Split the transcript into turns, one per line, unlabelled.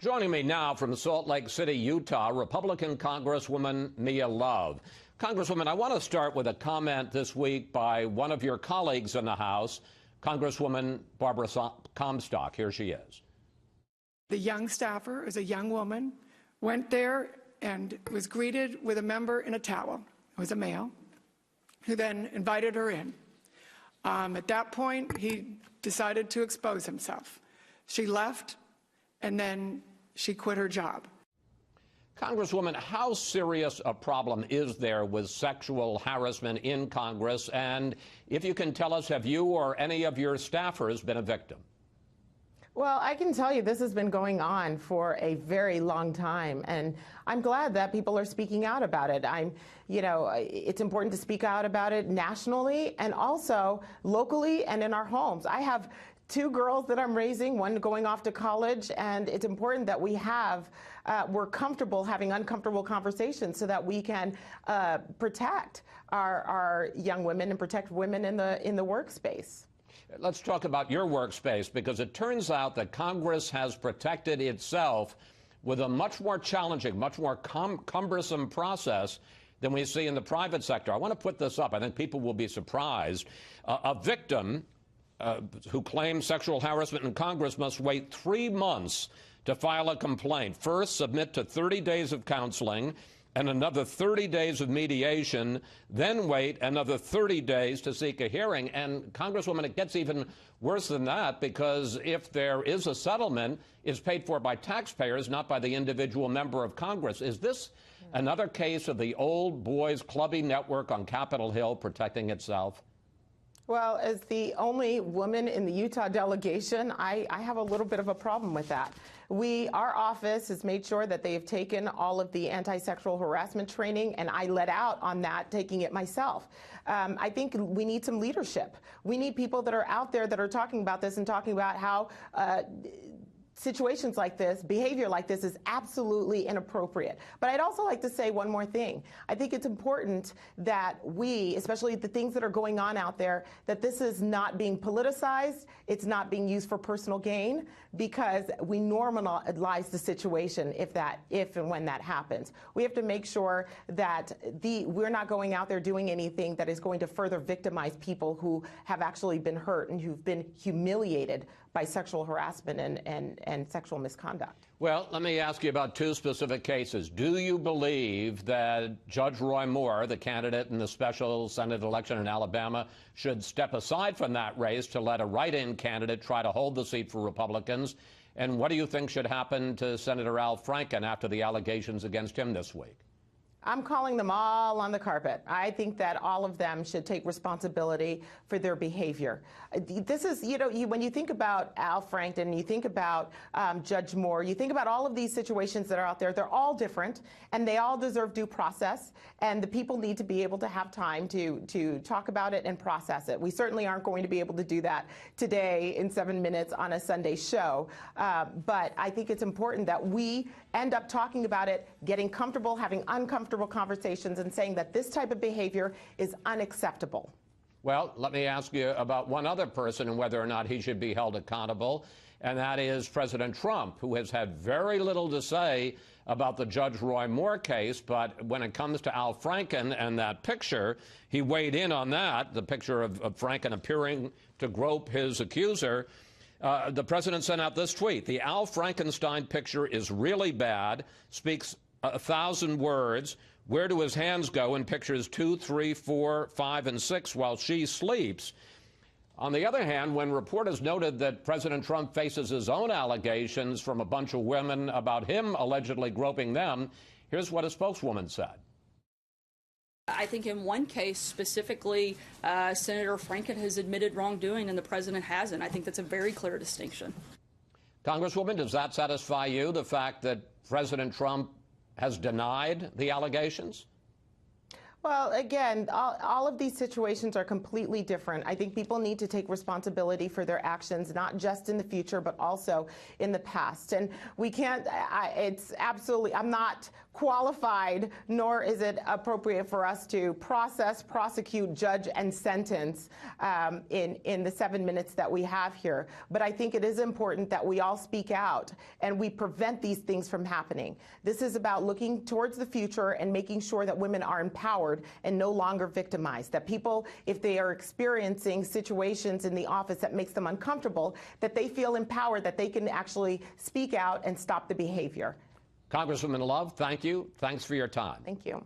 Joining me now from Salt Lake City, Utah, Republican Congresswoman Mia Love. Congresswoman, I want to start with a comment this week by one of your colleagues in the House, Congresswoman Barbara Comstock. Here she is.
The young staffer is a young woman, went there and was greeted with a member in a towel. It was a male, who then invited her in. At that point, he decided to expose himself. She left, and then she quit her job.
Congresswoman, how serious a problem is there with sexual harassment in Congress? And if you can tell us, have you or any of your staffers been a victim?
Well, I can tell you this has been going on for a very long time, and I'm glad that people are speaking out about it. It's important to speak out about it nationally and also locally and in our homes. I have two girls that I'm raising, one going off to college, and it's important that we're comfortable having uncomfortable conversations so that we can protect our young women and protect women in the workspace.
Let's talk about your workspace, because it turns out that Congress has protected itself with a much more challenging, much more cumbersome process than we see in the private sector. I want to put this up. I think people will be surprised. A victim who claims sexual harassment in Congress must wait 3 months to file a complaint. First, submit to 30 days of counseling and another 30 days of mediation, then wait another 30 days to seek a hearing. And, Congresswoman, it gets even worse than that, because if there is a settlement, it's paid for by taxpayers, not by the individual member of Congress. Is this another case of the old boys clubbing network on Capitol Hill protecting itself?
Well, as the only woman in the Utah delegation, I have a little bit of a problem with that. Our office has made sure that they have taken all of the anti-sexual harassment training, and I led out on that, taking it myself. I think we need some leadership. We need people that are out there that are talking about this and talking about how situations like this, behavior like this, is absolutely inappropriate. But I'd also like to say one more thing. I think it's important that we, especially the things that are going on out there, that this is not being politicized, it's not being used for personal gain, because we normalize the situation if and when that happens. We have to make sure that we're not going out there doing anything that is going to further victimize people who have actually been hurt and who've been humiliated by sexual harassment and sexual misconduct.
Well, let me ask you about two specific cases. Do you believe that Judge Roy Moore, the candidate in the special Senate election in Alabama, should step aside from that race to let a write-in candidate try to hold the seat for Republicans? And what do you think should happen to Senator Al Franken after the allegations against him this week?
I'm calling them all on the carpet. I think that all of them should take responsibility for their behavior. This is, when you think about Al Franken, you think about Judge Moore, you think about all of these situations that are out there, they're all different, and they all deserve due process, and the people need to be able to have time to talk about it and process it. We certainly aren't going to be able to do that today in 7 minutes on a Sunday show, but I think it's important that we end up talking about it, getting comfortable, having uncomfortable conversations, and saying that this type of behavior is unacceptable.
Well, let me ask you about one other person and whether or not he should be held accountable, and that is President Trump, who has had very little to say about the Judge Roy Moore case, but when it comes to Al Franken and that picture, he weighed in on that, the picture of Franken appearing to grope his accuser. The president sent out this tweet: "The Al Frankenstein picture is really bad, speaks 1,000 words. Where do his hands go in pictures 2, 3, 4, 5, and 6 while she sleeps?" On the other hand, when reporters noted that President Trump faces his own allegations from a bunch of women about him allegedly groping them, here's what a spokeswoman said.
I think in one case specifically, Senator Franken has admitted wrongdoing and the president hasn't. I think that's a very clear distinction.
Congresswoman, does that satisfy you, the fact that President Trump has denied the allegations?
Well, again, all of these situations are completely different. I think people need to take responsibility for their actions, not just in the future, but also in the past. And we can't, it's absolutely, I'm not qualified, nor is it appropriate for us to process, prosecute, judge, and sentence in the 7 minutes that we have here. But I think it is important that we all speak out and we prevent these things from happening. This is about looking towards the future and making sure that women are empowered and no longer victimized, that people, if they are experiencing situations in the office that makes them uncomfortable, that they feel empowered, that they can actually speak out and stop the behavior.
Congresswoman Love, thank you. Thanks for your time.
Thank you.